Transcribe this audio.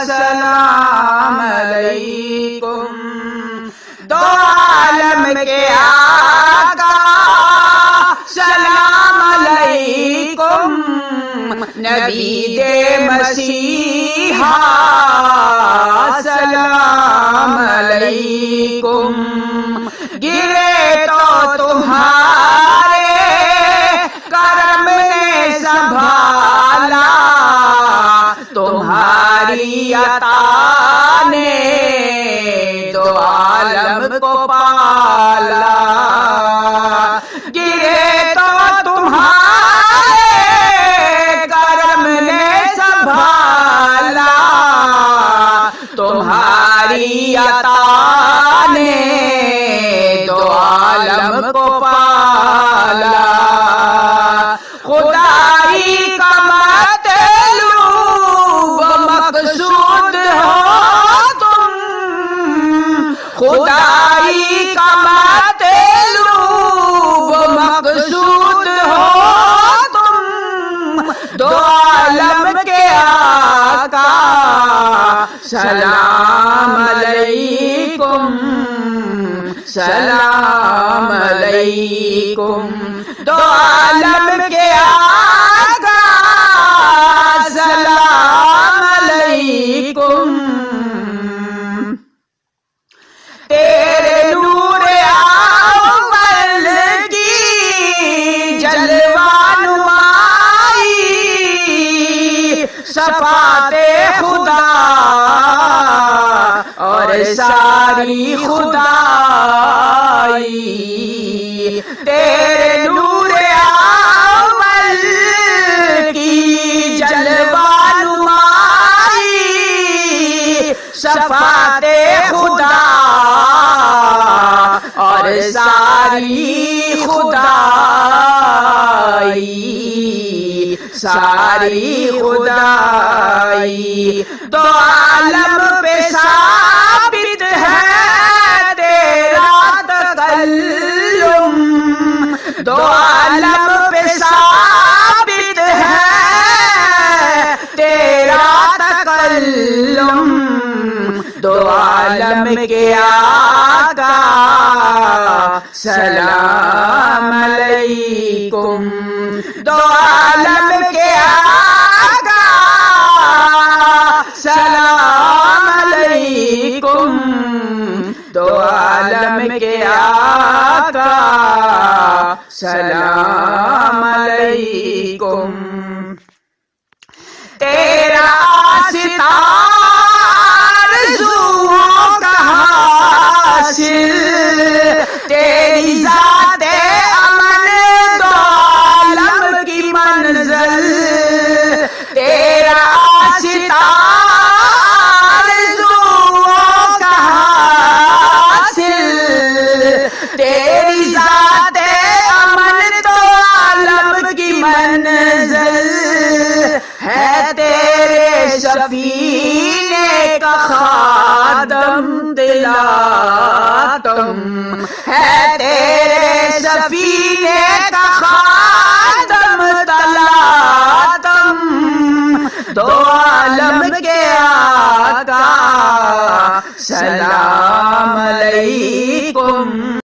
سلام علیکم دو عالم کے آقا سلام علیکم نبی دے مسیحا سلام علیکم گرے تو تمہارے کرم نے سنبھالا تمہاری عطا نے دو عالم کو پالا گرے تو تمہارے کرم نے سنبھالا تمہاری عطا نے دو عالم کو پالا خدائی کا مطلوب مقصود ہو تم خدائی کا مطلوب مقصود ہو تم دو عالم کے آقا سلام علیکم سلام علیکم دو عالم کے آقا سلام علیکم تیرے نور اول کی جلوہ نمائی صفات خدا اور ساری خدائی تیرے نور اول کی جلوہ نمائی صفات خدا اور ساری خدائی ساری خدائی دو عالم پہ ثابت ہے تیرا تکلم دو عالم پہ ثابت ہے تیرا تکلم دو عالم کے آقا سلام علیکم دو عالم کے آقا سلام علیکم دو عالم کے آقا سلام علیکم تیرا ستار زوؤں کا حاصل تیری ذات امن دو عالم کی منزل تیرا ستار زوؤں کا حاصل تیری ذات امن دو عالم کی منزل ہے تیرے سفینے کا خادم دلاتم ہے تیرے سفینے کا خادم دلاتم دو عالم کے آقا سلام علیکم